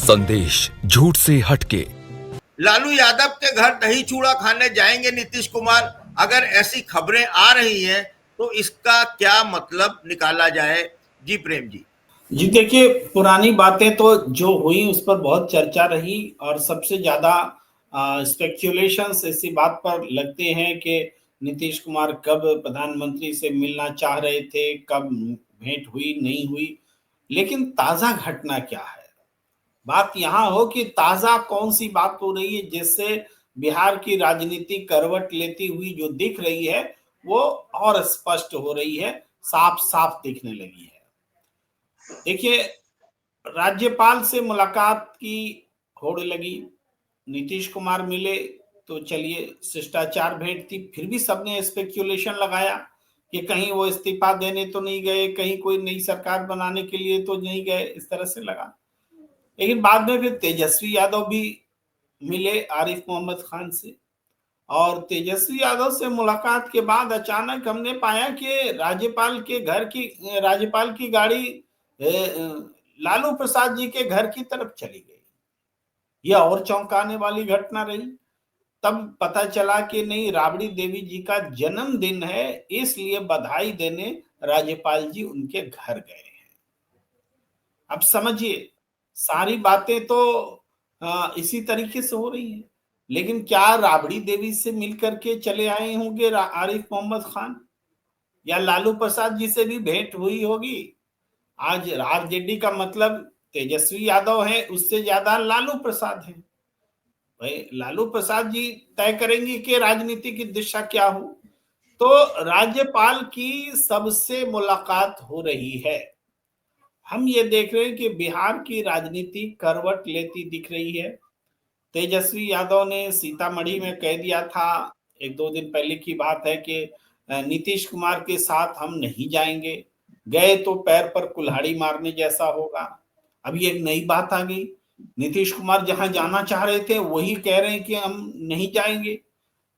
संदेश झूठ से हटके। लालू यादव के घर दही चूड़ा खाने जाएंगे नीतीश कुमार। अगर ऐसी खबरें आ रही हैं तो इसका क्या मतलब निकाला जाए? जी प्रेम जी। जी देखिए, पुरानी बातें तो जो हुई उस पर बहुत चर्चा रही और सबसे ज्यादा स्पेक्यूलेशंस इसी बात पर लगते हैं कि नीतीश कुमार कब प्रधानमंत्री से मिलना चाह रहे थे, कब भेंट हुई नहीं हुई। लेकिन ताजा घटना क्या है? बात यहां हो कि ताजा कौन सी बात हो रही है जिससे बिहार की राजनीति करवट लेती हुई जो दिख रही है वो और स्पष्ट हो रही है, साफ साफ दिखने लगी है। देखिए, राज्यपाल से मुलाकात की होड़ लगी, नीतीश कुमार मिले तो चलिए शिष्टाचार भेंट थी, फिर भी सबने स्पेक्यूलेशन लगाया कि कहीं वो इस्तीफा देने तो नहीं गए, कहीं कोई नई सरकार बनाने के लिए तो नहीं गए, इस तरह से लगा। लेकिन बाद में फिर तेजस्वी यादव भी मिले आरिफ मोहम्मद खान से, और तेजस्वी यादव से मुलाकात के बाद अचानक हमने पाया कि राज्यपाल की गाड़ी लालू प्रसाद जी के घर की तरफ चली गई। यह और चौंकाने वाली घटना रही। तब पता चला कि नहीं, राबड़ी देवी जी का जन्मदिन है, इसलिए बधाई देने राज्यपाल जी उनके घर गए हैं। अब समझिए, सारी बातें तो इसी तरीके से हो रही हैं। लेकिन क्या राबड़ी देवी से मिलकर के चले आए होंगे आरिफ मोहम्मद खान, या लालू प्रसाद जी से भी भेंट हुई होगी? आज आरजेडी का मतलब तेजस्वी यादव है, उससे ज्यादा लालू प्रसाद है। भाई लालू प्रसाद जी तय करेंगे कि राजनीति की दिशा क्या हो। तो राज्यपाल की सबसे मुलाकात हो रही है। हम ये देख रहे हैं कि बिहार की राजनीति करवट लेती दिख रही है। तेजस्वी यादव ने सीतामढ़ी में कह दिया था, एक दो दिन पहले की बात है, कि नीतीश कुमार के साथ हम नहीं जाएंगे, गए तो पैर पर कुल्हाड़ी मारने जैसा होगा। अभी एक नई बात आ गई, नीतीश कुमार जहां जाना चाह रहे थे वही कह रहे हैं कि हम नहीं जाएंगे।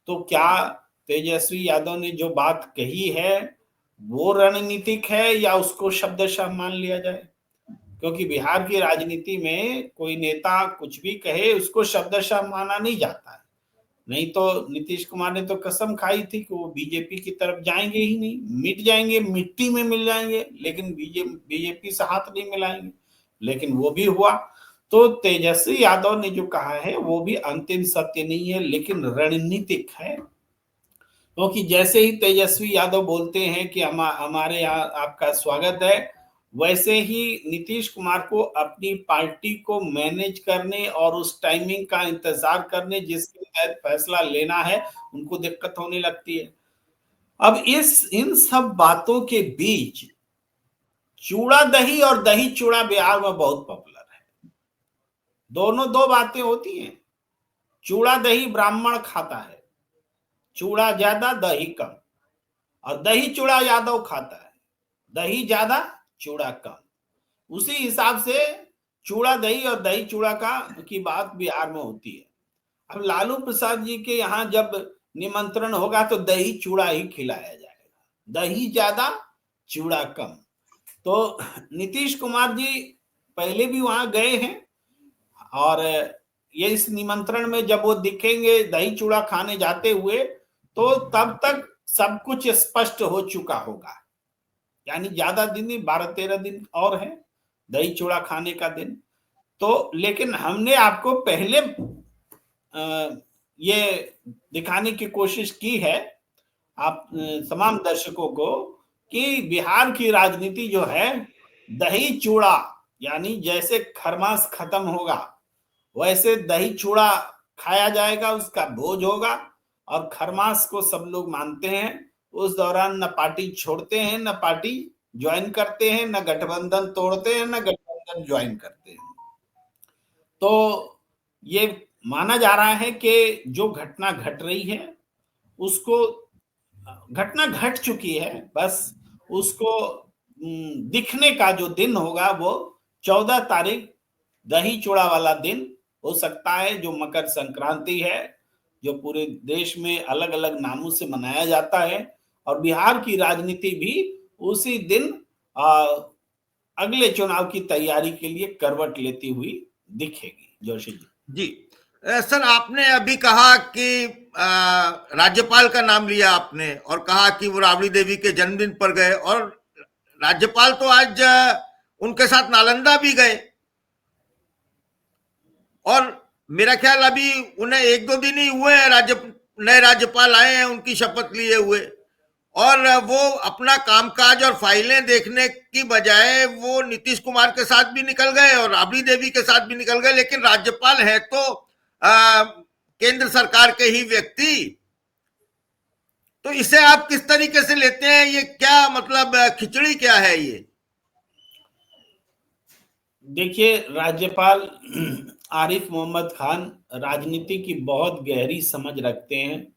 तो क्या तेजस्वी यादव ने जो बात कही है वो रणनीतिक है या उसको शब्दशः मान लिया जाए? क्योंकि बिहार की राजनीति में कोई नेता कुछ भी कहे उसको शब्दशः माना नहीं जाता है। नहीं तो नीतीश कुमार ने तो कसम खाई थी कि वो बीजेपी की तरफ जाएंगे ही नहीं, मिट जाएंगे, मिट्टी में मिल जाएंगे, लेकिन बीजेपी से हाथ नहीं मिलाएंगे। लेकिन वो भी हुआ। तो तेजस्वी यादव ने जो कहा है वो भी अंतिम सत्य नहीं है, लेकिन रणनीतिक है। क्योंकि जैसे ही तेजस्वी यादव बोलते हैं कि हमारे यहाँ आपका स्वागत है, वैसे ही नीतीश कुमार को अपनी पार्टी को मैनेज करने और उस टाइमिंग का इंतजार करने जिसके तहत फैसला लेना है, उनको दिक्कत होने लगती है। अब इन सब बातों के बीच चूड़ा दही और दही चूड़ा बिहार में बहुत पॉपुलर है। दोनों दो बातें होती हैं। चूड़ा दही ब्राह्मण खाता है, चूड़ा ज्यादा दही कम, और दही चूड़ा यादव खाता है, दही ज्यादा चूड़ा कम। उसी हिसाब से चूड़ा दही और दही चूड़ा की बात बिहार में होती है। अब लालू प्रसाद जी के यहाँ जब निमंत्रण होगा तो दही चूड़ा ही खिलाया जाएगा, दही ज्यादा चूड़ा कम। तो नीतीश कुमार जी पहले भी वहां गए हैं, और ये इस निमंत्रण में जब वो दिखेंगे दही चूड़ा खाने जाते हुए तो तब तक सब कुछ स्पष्ट हो चुका होगा। यानी ज्यादा दिन नहीं, 12-13 दिन और है दही चूड़ा खाने का दिन। तो लेकिन हमने आपको पहले ये दिखाने की कोशिश की है, आप तमाम दर्शकों को, कि बिहार की राजनीति जो है दही चूड़ा, यानी जैसे खरमास खत्म होगा वैसे दही चूड़ा खाया जाएगा, उसका भोज होगा। और खरमास को सब लोग मानते हैं, उस दौरान न पार्टी छोड़ते हैं, न पार्टी ज्वाइन करते हैं, न गठबंधन तोड़ते हैं, न गठबंधन ज्वाइन करते हैं। तो ये माना जा रहा है कि जो घटना घट रही है उसको, घटना घट चुकी है, बस उसको दिखने का जो दिन होगा वो 14 तारीख दही चूड़ा वाला दिन हो सकता है, जो मकर संक्रांति है। जो पूरे देश में अलग अलग नामों से मनाया जाता है, और बिहार की राजनीति भी उसी दिन अगले चुनाव की तैयारी के लिए करवट लेती हुई दिखेगी। जोशी जी। जी सर, आपने अभी कहा कि राज्यपाल का नाम लिया आपने और कहा कि वो राबड़ी देवी के जन्मदिन पर गए, और राज्यपाल तो आज उनके साथ नालंदा भी गए, और मेरा ख्याल अभी उन्हें 1-2 दिन ही हुए हैं, नए राज्यपाल आए हैं उनकी शपथ लिए हुए, और वो अपना कामकाज और फाइलें देखने की बजाय वो नीतीश कुमार के साथ भी निकल गए और राबड़ी देवी के साथ भी निकल गए। लेकिन राज्यपाल है तो केंद्र सरकार के ही व्यक्ति, तो इसे आप किस तरीके से लेते हैं? ये क्या मतलब खिचड़ी क्या है ये? देखिए, राज्यपाल आरिफ मोहम्मद खान राजनीति की बहुत गहरी समझ रखते हैं,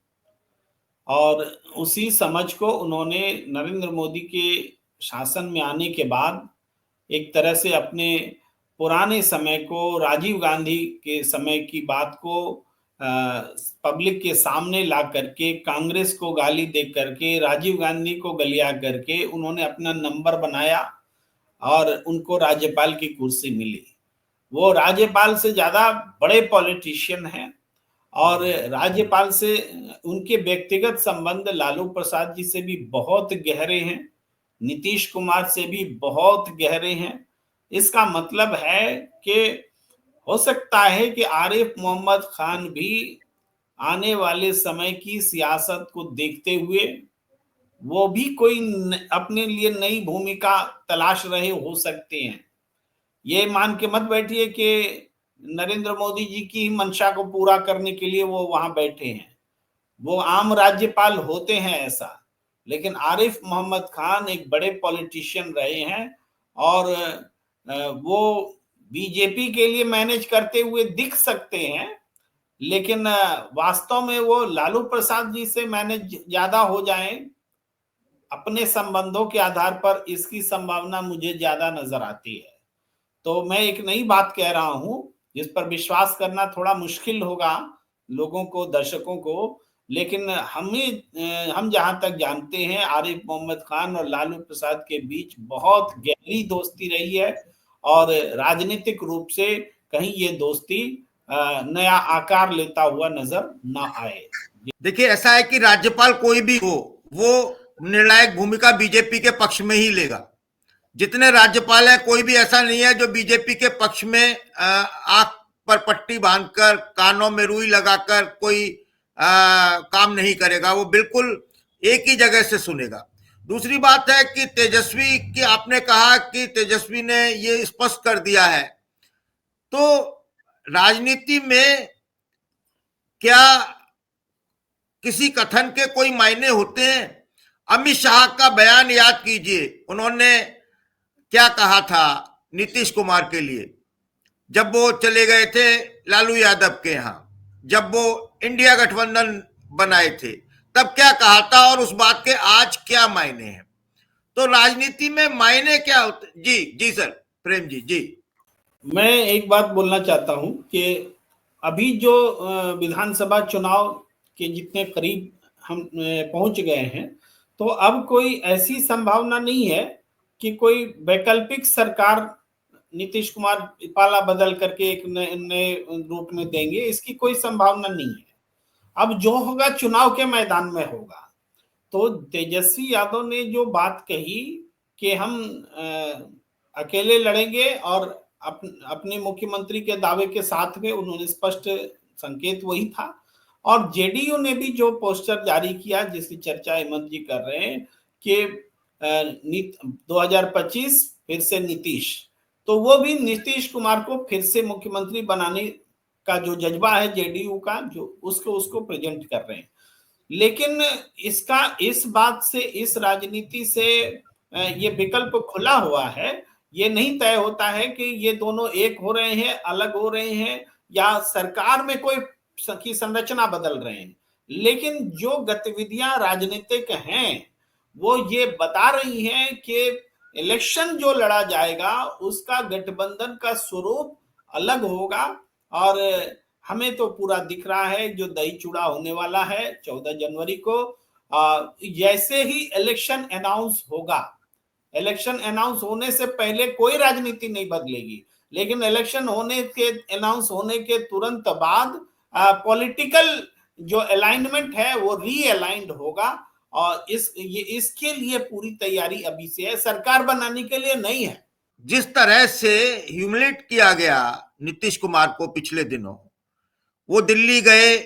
और उसी समझ को उन्होंने नरेंद्र मोदी के शासन में आने के बाद एक तरह से अपने पुराने समय को, राजीव गांधी के समय की बात को पब्लिक के सामने ला करके, कांग्रेस को गाली दे करके, राजीव गांधी को गलिया करके उन्होंने अपना नंबर बनाया और उनको राज्यपाल की कुर्सी मिली। वो राज्यपाल से ज्यादा बड़े पॉलिटिशियन हैं, और राज्यपाल से उनके व्यक्तिगत संबंध लालू प्रसाद जी से भी बहुत गहरे हैं, नीतीश कुमार से भी बहुत गहरे हैं। इसका मतलब है कि हो सकता है कि आरिफ मोहम्मद खान भी आने वाले समय की सियासत को देखते हुए वो भी कोई अपने लिए नई भूमिका तलाश रहे हो सकते हैं। ये मान के मत बैठिए कि नरेंद्र मोदी जी की मंशा को पूरा करने के लिए वो वहां बैठे हैं। वो आम राज्यपाल होते हैं ऐसा, लेकिन आरिफ मोहम्मद खान एक बड़े पॉलिटिशियन रहे हैं, और वो बीजेपी के लिए मैनेज करते हुए दिख सकते हैं, लेकिन वास्तव में वो लालू प्रसाद जी से मैनेज ज्यादा हो जाएं अपने संबंधों के आधार पर, इसकी संभावना मुझे ज्यादा नजर आती है। तो मैं एक नई बात कह रहा हूं जिस पर विश्वास करना थोड़ा मुश्किल होगा लोगों को, दर्शकों को, लेकिन हम जहां तक जानते हैं आरिफ मोहम्मद खान और लालू प्रसाद के बीच बहुत गहरी दोस्ती रही है, और राजनीतिक रूप से कहीं ये दोस्ती नया आकार लेता हुआ नजर ना आए। देखिए, ऐसा है कि राज्यपाल कोई भी हो, वो निर्णायक भूमिका बीजेपी के पक्ष में ही लेगा। जितने राज्यपाल हैं, कोई भी ऐसा नहीं है जो बीजेपी के पक्ष में आंख पर पट्टी बांधकर, कानों में रुई लगाकर कोई काम नहीं करेगा। वो बिल्कुल एक ही जगह से सुनेगा। दूसरी बात है कि तेजस्वी की आपने कहा कि तेजस्वी ने ये स्पष्ट कर दिया है, तो राजनीति में क्या किसी कथन के कोई मायने होते हैं? अमित शाह का बयान याद कीजिए, उन्होंने क्या कहा था नीतीश कुमार के लिए जब वो चले गए थे लालू यादव के यहां, जब वो इंडिया गठबंधन बनाए थे, तब क्या कहा था, और उस बात के आज क्या मायने हैं? तो राजनीति में मायने क्या होते? जी जी सर, प्रेम जी। जी, मैं एक बात बोलना चाहता हूं कि अभी जो विधानसभा चुनाव के जितने करीब हम पहुंच गए हैं, तो अब कोई ऐसी संभावना नहीं है कि कोई वैकल्पिक सरकार नीतीश कुमार पाला बदल करके एक नए रूप में देंगे, इसकी कोई संभावना नहीं है। अब जो होगा चुनाव के मैदान में होगा। तो तेजस्वी यादव ने जो बात कही कि हम अकेले लड़ेंगे, और अपने मुख्यमंत्री के दावे के साथ में उन्होंने स्पष्ट संकेत वही था। और जेडीयू ने भी जो पोस्टर जारी किया जिसकी चर्चा हेमंत जी कर रहे हैं कि 2025 फिर से नीतीश, तो वो भी नीतीश कुमार को फिर से मुख्यमंत्री बनाने का जो जज्बा है जेडीयू का, जो उसको प्रेजेंट कर रहे हैं। लेकिन इस बात से, इस राजनीति से ये विकल्प खुला हुआ है। ये नहीं तय होता है कि ये दोनों एक हो रहे हैं, अलग हो रहे हैं, या सरकार में कोई की संरचना बदल रहे हैं। लेकिन जो गतिविधियां राजनीतिक हैं वो ये बता रही हैं कि इलेक्शन जो लड़ा जाएगा उसका गठबंधन का स्वरूप अलग होगा, और हमें तो पूरा दिख रहा है जो दही चूड़ा होने वाला है 14 जनवरी को। जैसे ही इलेक्शन अनाउंस होगा, इलेक्शन अनाउंस होने से पहले कोई राजनीति नहीं बदलेगी, लेकिन इलेक्शन होने के अनाउंस होने के तुरंत बाद पॉलिटिकल जो अलाइनमेंट है वो रीअलाइंड होगा। और इसके लिए पूरी तैयारी अभी से है, सरकार बनाने के लिए नहीं है। जिस तरह से ह्यूमिलेट किया गया नीतीश कुमार को पिछले दिनों, वो दिल्ली गए,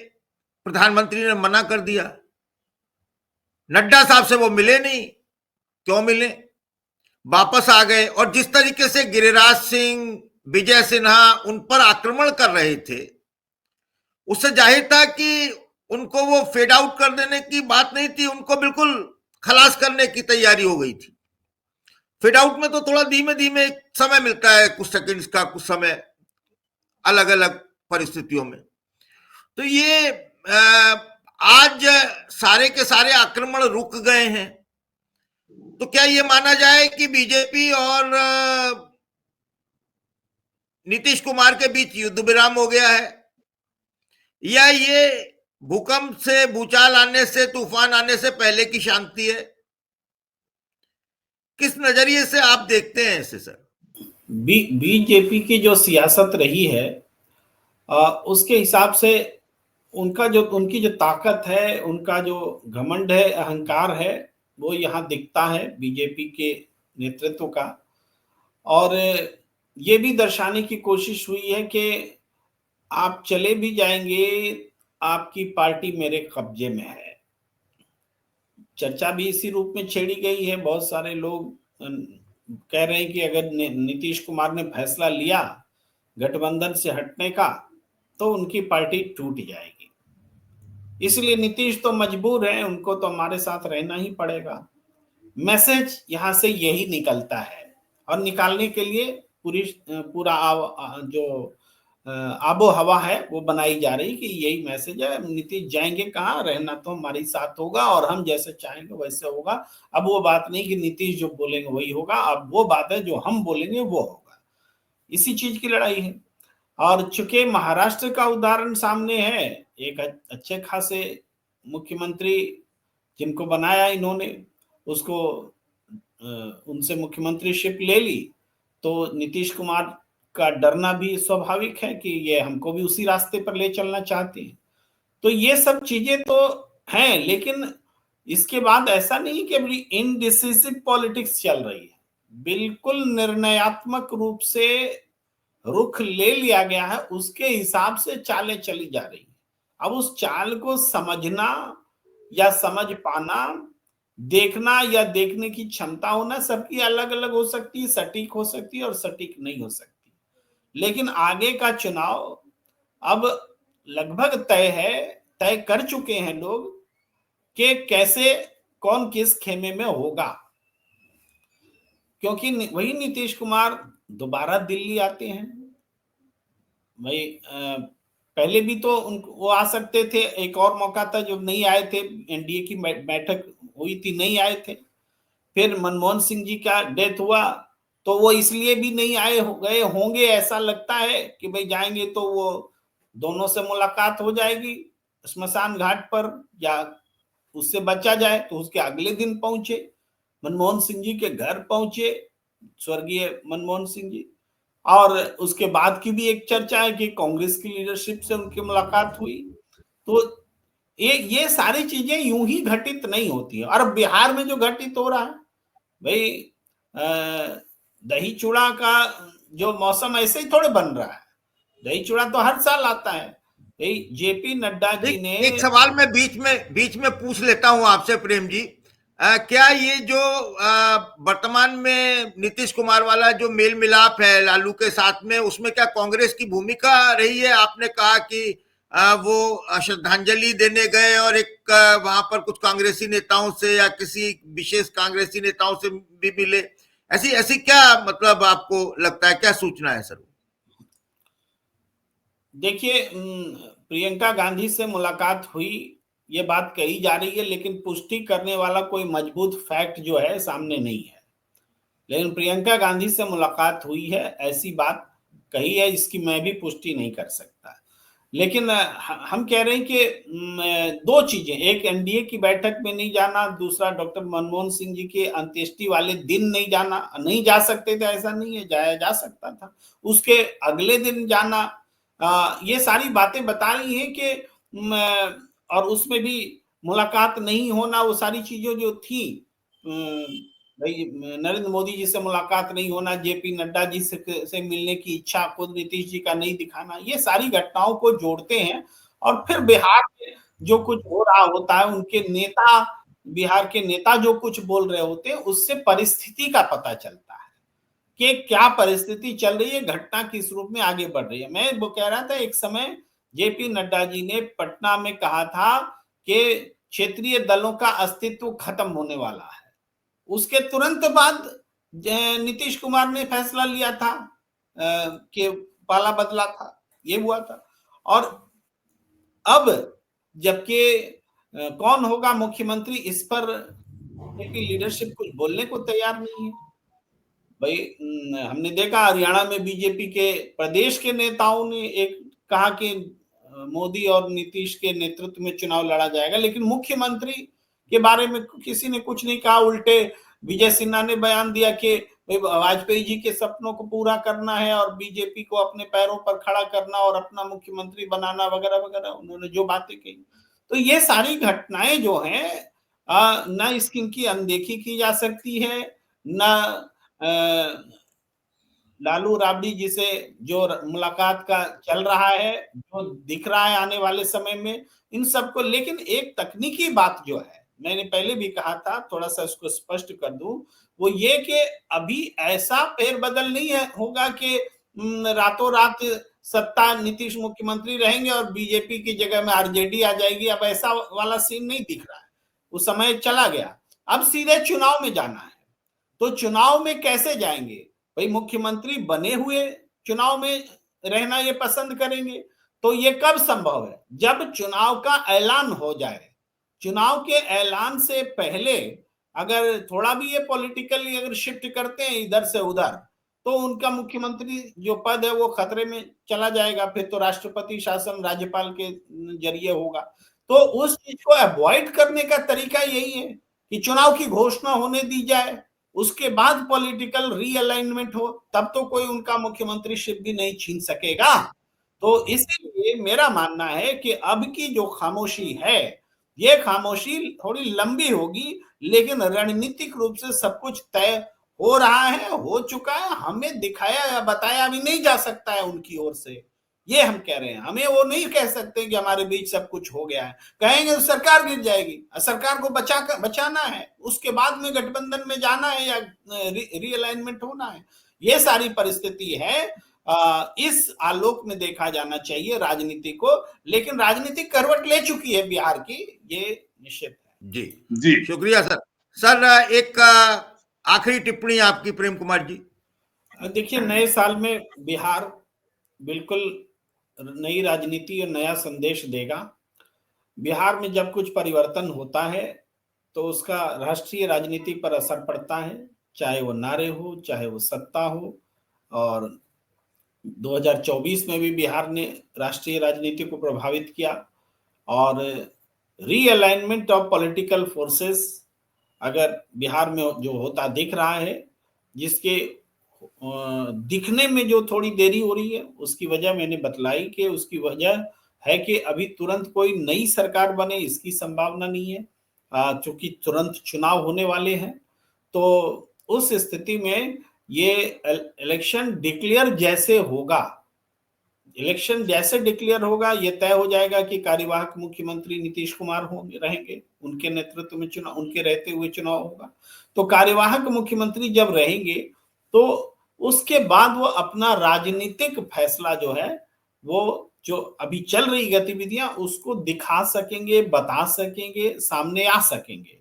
प्रधानमंत्री ने मना कर दिया, नड्डा साहब से वो मिले नहीं, क्यों मिले, वापस आ गए। और जिस तरीके से गिरिराज सिंह, विजय सिन्हा उन पर आक्रमण कर रहे थे, उससे जाहिर था कि उनको वो फेड आउट कर देने की बात नहीं थी, उनको बिल्कुल खलास करने की तैयारी हो गई थी। फेड आउट में तो थोड़ा धीमे धीमे समय मिलता है, कुछ सेकंड्स का, कुछ समय, अलग अलग परिस्थितियों में। तो ये आज सारे के सारे आक्रमण रुक गए हैं। तो क्या ये माना जाए कि बीजेपी और नीतीश कुमार के बीच युद्ध विराम हो गया है, या ये भूकंप से, भूचाल आने से, तूफान आने से पहले की शांति है? किस नजरिए से आप देखते हैं इसे सर? बीजेपी की जो सियासत रही है उसके हिसाब से उनकी जो ताकत है, उनका जो घमंड है, अहंकार है, वो यहाँ दिखता है बीजेपी के नेतृत्व का। और ये भी दर्शाने की कोशिश हुई है कि आप चले भी जाएंगे, आपकी पार्टी मेरे कब्जे में है। चर्चा भी इसी रूप में छेड़ी गई है। बहुत सारे लोग कह रहे हैं कि अगर नीतीश कुमार ने फैसला लिया गठबंधन से हटने का तो उनकी पार्टी टूट जाएगी, इसलिए नीतीश तो मजबूर है, उनको तो हमारे साथ रहना ही पड़ेगा। मैसेज यहां से यही निकलता है, और निकालने के लिए पूरा जो आबो हवा है वो बनाई जा रही कि यही मैसेज है, नीतीश जाएंगे कहाँ, रहना तो हमारे साथ होगा और हम जैसे चाहेंगे वैसे होगा। अब वो बात नहीं कि नीतीश जो बोलेंगे वही होगा, अब वो बात है जो हम बोलेंगे वो होगा। इसी चीज की लड़ाई है। और चूंकि महाराष्ट्र का उदाहरण सामने है, एक अच्छे खासे मुख्यमंत्री जिनको बनाया इन्होंने, उसको उनसे मुख्यमंत्रीशिप ले ली, तो नीतीश कुमार का डरना भी स्वाभाविक है कि ये हमको भी उसी रास्ते पर ले चलना चाहते हैं। तो ये सब चीजें तो हैं, लेकिन इसके बाद ऐसा नहीं कि अभी इनडिसिसिव पॉलिटिक्स चल रही है, बिल्कुल निर्णयात्मक रूप से रुख ले लिया गया है, उसके हिसाब से चालें चली जा रही है। अब उस चाल को समझना या समझ पाना, देखना या देखने की क्षमता होना सबकी अलग अलग हो सकती है, सटीक हो सकती है और सटीक नहीं हो सकती। लेकिन आगे का चुनाव अब लगभग तय है, तय कर चुके हैं लोग कि कैसे कौन किस खेमे में होगा, क्योंकि वही नीतीश कुमार दोबारा दिल्ली आते हैं। भाई पहले भी तो वो आ सकते थे, एक और मौका था जब नहीं आए थे, एनडीए की बैठक हुई थी, नहीं आए थे। फिर मनमोहन सिंह जी का डेथ हुआ तो वो इसलिए भी नहीं आए गए होंगे, ऐसा लगता है कि भाई जाएंगे तो वो दोनों से मुलाकात हो जाएगी स्मशान घाट पर, या उससे बचा जाए। तो उसके अगले दिन पहुंचे, मनमोहन सिंह जी के घर पहुंचे स्वर्गीय मनमोहन सिंह जी, और उसके बाद की भी एक चर्चा है कि कांग्रेस की लीडरशिप से उनकी मुलाकात हुई। तो ये सारी चीजें यूं ही घटित नहीं होती है। और बिहार में जो घटित हो रहा है, भाई दही चूड़ा का जो मौसम ऐसे ही थोड़े बन रहा है, दही चूड़ा तो हर साल आता है। जेपी नड्डा जी ने एक सवाल मैं बीच में पूछ लेता हूं आपसे प्रेम जी, क्या ये जो वर्तमान में नीतीश कुमार वाला जो मेल मिलाप है लालू के साथ में, उसमें क्या कांग्रेस की भूमिका रही है? आपने कहा कि वो श्रद्धांजलि देने गए और एक वहां पर कुछ कांग्रेसी नेताओं से या किसी विशेष कांग्रेसी नेताओं से भी मिले, ऐसी क्या मतलब आपको लगता है, क्या सूचना है सर? देखिए, प्रियंका गांधी से मुलाकात हुई ये बात कही जा रही है, लेकिन पुष्टि करने वाला कोई मजबूत फैक्ट जो है सामने नहीं है। लेकिन प्रियंका गांधी से मुलाकात हुई है ऐसी बात कही है, इसकी मैं भी पुष्टि नहीं कर सकता। लेकिन हम कह रहे हैं कि दो चीजें, एक एनडीए की बैठक में नहीं जाना, दूसरा डॉक्टर मनमोहन सिंह जी के अंत्येष्टि वाले दिन नहीं जाना। नहीं जा सकते थे ऐसा नहीं है, जाया जा सकता था, उसके अगले दिन जाना। ये सारी बातें बता रही हैं कि और उसमें भी मुलाकात नहीं होना, वो सारी चीजें जो थी, भाई नरेंद्र मोदी जी से मुलाकात नहीं होना, जेपी नड्डा जी से मिलने की इच्छा खुद नीतीश जी का नहीं दिखाना, ये सारी घटनाओं को जोड़ते हैं और फिर बिहार में जो कुछ हो रहा होता है, उनके नेता, बिहार के नेता जो कुछ बोल रहे होते हैं, उससे परिस्थिति का पता चलता है कि क्या परिस्थिति चल रही है, घटना किस रूप में आगे बढ़ रही है। मैं वो कह रहा था, एक समय जेपी नड्डा जी ने पटना में कहा था कि क्षेत्रीय दलों का अस्तित्व खत्म होने वाला है। उसके तुरंत बाद नीतीश कुमार ने फैसला लिया था कि पाला बदला था, ये हुआ था। और अब जबकि कौन होगा मुख्यमंत्री, इस पर की लीडरशिप कुछ बोलने को तैयार नहीं है। भाई हमने देखा हरियाणा में बीजेपी के प्रदेश के नेताओं ने एक कहा कि मोदी और नीतीश के नेतृत्व में चुनाव लड़ा जाएगा, लेकिन मुख्यमंत्री के बारे में किसी ने कुछ नहीं कहा। उल्टे विजय सिन्हा ने बयान दिया कि वाजपेयी जी के सपनों को पूरा करना है और बीजेपी को अपने पैरों पर खड़ा करना और अपना मुख्यमंत्री बनाना, वगैरह वगैरह, उन्होंने जो बातें कही। तो ये सारी घटनाएं जो हैं, न इसकी अनदेखी की जा सकती है, न लालू राबड़ी जी से जो मुलाकात का चल रहा है, जो दिख रहा है आने वाले समय में, इन सबको। लेकिन एक तकनीकी बात जो है, मैंने पहले भी कहा था, थोड़ा सा इसको स्पष्ट कर दूं, वो ये कि अभी ऐसा फेरबदल नहीं है होगा कि रातों रात सत्ता नीतीश मुख्यमंत्री रहेंगे और बीजेपी की जगह में आरजेडी आ जाएगी। अब ऐसा वाला सीन नहीं दिख रहा है, वो समय चला गया। अब सीधे चुनाव में जाना है। तो चुनाव में कैसे जाएंगे? भाई मुख्यमंत्री बने हुए चुनाव में रहना ये पसंद करेंगे। तो ये कब संभव है? जब चुनाव का ऐलान हो जाए। चुनाव के ऐलान से पहले अगर थोड़ा भी ये पॉलिटिकली अगर शिफ्ट करते हैं इधर से उधर, तो उनका मुख्यमंत्री जो पद है वो खतरे में चला जाएगा। फिर तो राष्ट्रपति शासन राज्यपाल के जरिए होगा। तो उस चीज को अवॉइड करने का तरीका यही है कि चुनाव की घोषणा होने दी जाए, उसके बाद पॉलिटिकल रीअलाइनमेंट हो, तब तो कोई उनका मुख्यमंत्रीशिप भी नहीं छीन सकेगा। तो इसीलिए मेरा मानना है कि अब की जो खामोशी है, ये खामोशी थोड़ी लंबी होगी, लेकिन रणनीतिक रूप से सब कुछ तय हो रहा है, हो चुका है। हमें दिखाया या बताया भी नहीं जा सकता है उनकी ओर से, ये हम कह रहे हैं। हमें वो नहीं कह सकते कि हमारे बीच सब कुछ हो गया है। कहेंगे तो सरकार गिर जाएगी, सरकार को बचाना है, उसके बाद में गठबंधन में जाना है या रीअलाइनमेंट होना है। ये सारी परिस्थिति है। इस आलोक में देखा जाना चाहिए राजनीति को। लेकिन राजनीतिक करवट ले चुकी है बिहार की, ये निश्चित है। जी जी शुक्रिया सर। सर एक आखिरी टिप्पणी आपकी, प्रेम कुमार जी। देखिए, नए साल में बिहार बिल्कुल नई राजनीति और नया संदेश देगा। बिहार में जब कुछ परिवर्तन होता है तो उसका राष्ट्रीय राजनीति पर असर पड़ता है, चाहे वो नारे हो, चाहे वो सत्ता हो। और 2024 में भी बिहार ने राष्ट्रीय राजनीति को प्रभावित किया। और रीअलाइनमेंट ऑफ पॉलिटिकल फोर्सेस अगर बिहार में जो होता दिख रहा है, जिसके दिखने में जो थोड़ी देरी हो रही है, उसकी वजह मैंने बतलाई कि उसकी वजह है कि अभी तुरंत कोई नई सरकार बने इसकी संभावना नहीं है, क्योंकि तुरंत चुनाव होने वाले हैं। तो उस स्थिति में ये इलेक्शन डिक्लेयर जैसे होगा, इलेक्शन जैसे डिक्लेयर होगा, ये तय हो जाएगा कि कार्यवाहक मुख्यमंत्री नीतीश कुमार होंगे, रहेंगे, उनके नेतृत्व में चुनाव, उनके रहते हुए चुनाव होगा। तो कार्यवाहक मुख्यमंत्री जब रहेंगे तो उसके बाद वो अपना राजनीतिक फैसला जो है, वो जो अभी चल रही गतिविधियां उसको दिखा सकेंगे, बता सकेंगे, सामने आ सकेंगे।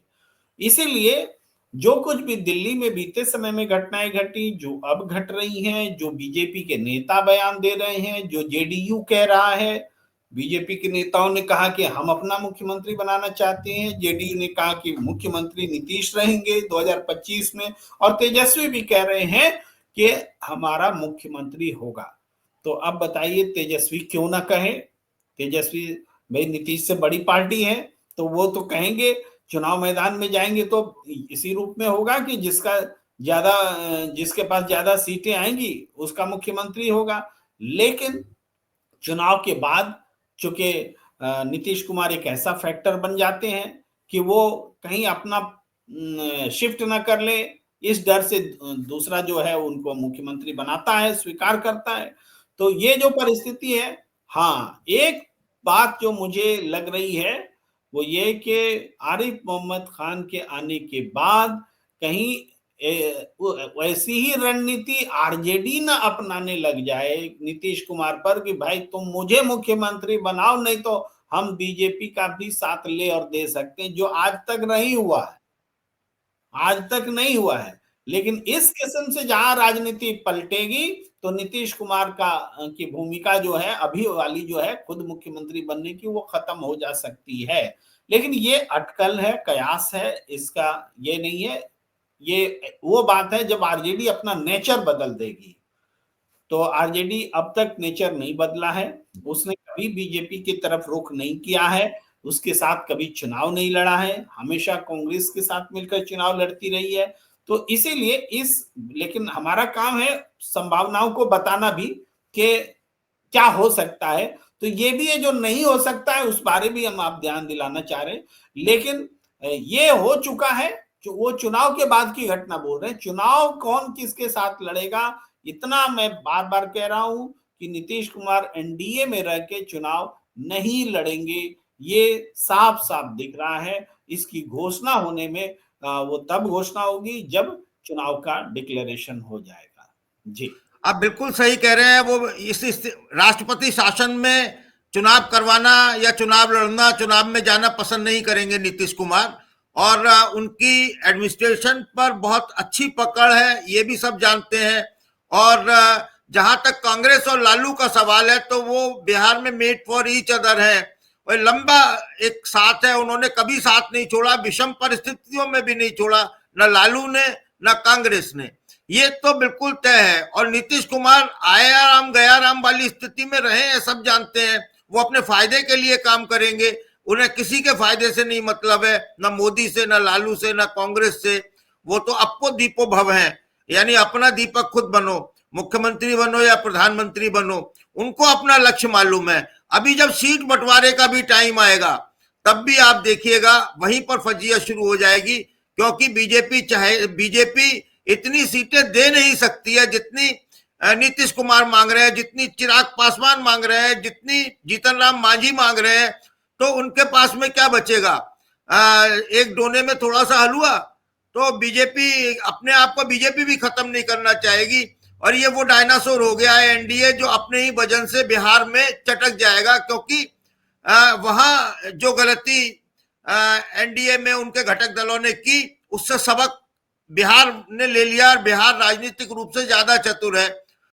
इसीलिए जो कुछ भी दिल्ली में बीते समय में घटनाएं घटी, जो अब घट रही हैं, जो बीजेपी के नेता बयान दे रहे हैं, जो जेडीयू कह रहा है, बीजेपी के नेताओं ने कहा कि हम अपना मुख्यमंत्री बनाना चाहते हैं, जेडीयू ने कहा कि मुख्यमंत्री नीतीश रहेंगे 2025 में, और तेजस्वी भी कह रहे हैं कि हमारा मुख्यमंत्री होगा। तो अब बताइए तेजस्वी क्यों ना कहे, तेजस्वी भाई नीतीश से बड़ी पार्टी है, तो वो तो कहेंगे चुनाव मैदान में जाएंगे तो इसी रूप में होगा कि जिसके पास ज्यादा सीटें आएंगी उसका मुख्यमंत्री होगा। लेकिन चुनाव के बाद चूंकि नीतीश कुमार एक ऐसा फैक्टर बन जाते हैं कि वो कहीं अपना शिफ्ट ना कर ले, इस डर से दूसरा जो है उनको मुख्यमंत्री बनाता है, स्वीकार करता है। तो ये जो परिस्थिति है, हाँ, एक बात जो मुझे लग रही है वो ये कि आरिफ मोहम्मद खान के आने के बाद कहीं वैसी ही रणनीति आरजेडी ना अपनाने लग जाए नीतीश कुमार पर कि भाई तुम मुझे मुख्यमंत्री बनाओ, नहीं तो हम बीजेपी का भी साथ ले और दे सकते हैं, जो आज तक नहीं हुआ है, आज तक नहीं हुआ है। लेकिन इस किस्म से जहां राजनीति पलटेगी तो नीतीश कुमार की भूमिका जो है अभी वाली जो है खुद मुख्यमंत्री बनने की, वो खत्म हो जा सकती है। लेकिन ये अटकल है, कयास है, इसका ये नहीं है। ये वो बात है जब आरजेडी अपना नेचर बदल देगी। तो आरजेडी अब तक नेचर नहीं बदला है, उसने कभी बीजेपी की तरफ रुख नहीं किया है, उसके साथ कभी चुनाव नहीं लड़ा है, हमेशा कांग्रेस के साथ मिलकर चुनाव लड़ती रही है। तो इसीलिए लेकिन हमारा काम है संभावनाओं को बताना भी कि क्या हो सकता है। तो ये भी है जो नहीं हो सकता है उस बारे भी हम आप ध्यान दिलाना चाह रहे हैं। लेकिन ये हो चुका है, वो चुनाव के बाद की घटना बोल रहे हैं। चुनाव कौन किसके साथ लड़ेगा, इतना मैं बार बार कह रहा हूं कि नीतीश कुमार एनडीए में रह के चुनाव नहीं लड़ेंगे, ये साफ साफ दिख रहा है। इसकी घोषणा होने में वो तब घोषणा होगी जब चुनाव का डिक्लेरेशन हो जाएगा। जी, आप बिल्कुल सही कह रहे हैं। वो इस राष्ट्रपति शासन में चुनाव करवाना या चुनाव लड़ना, चुनाव में जाना पसंद नहीं करेंगे नीतीश कुमार, और उनकी एडमिनिस्ट्रेशन पर बहुत अच्छी पकड़ है, ये भी सब जानते हैं। और जहां तक कांग्रेस और लालू का सवाल है तो वो बिहार में मेड फॉर ईच अदर है, और लंबा एक साथ है, उन्होंने कभी साथ नहीं छोड़ा, विषम परिस्थितियों में भी नहीं छोड़ा, न लालू ने न कांग्रेस ने, ये तो बिल्कुल तय है। और नीतीश कुमार आया राम गया राम वाली स्थिति में रहे हैं, सब जानते हैं। वो अपने फायदे के लिए काम करेंगे, उन्हें किसी के फायदे से नहीं मतलब है, न मोदी से, न लालू से, न कांग्रेस से। वो तो अपो दीपो भव है, यानी अपना दीपक खुद बनो, मुख्यमंत्री बनो या प्रधानमंत्री बनो, उनको अपना लक्ष्य मालूम है। अभी जब सीट बंटवारे का भी टाइम आएगा तब भी आप देखिएगा वहीं पर फजियत शुरू हो जाएगी, क्योंकि बीजेपी इतनी सीटें दे नहीं सकती है जितनी नीतीश कुमार मांग रहे हैं, जितनी चिराग पासवान मांग रहे हैं, जितनी जीतन राम मांझी मांग रहे हैं। तो उनके पास में क्या बचेगा? एक डोने में थोड़ा सा हलवा। तो बीजेपी अपने आप को बीजेपी भी खत्म नहीं करना चाहेगी, और ये वो डायनासोर हो गया है एनडीए जो अपने ही वजन से बिहार में चटक जाएगा, क्योंकि वहां जो गलती एनडीए में उनके घटक दलों ने की उससे सबक बिहार ने ले लिया, और बिहार राजनीतिक रूप से ज्यादा चतुर है।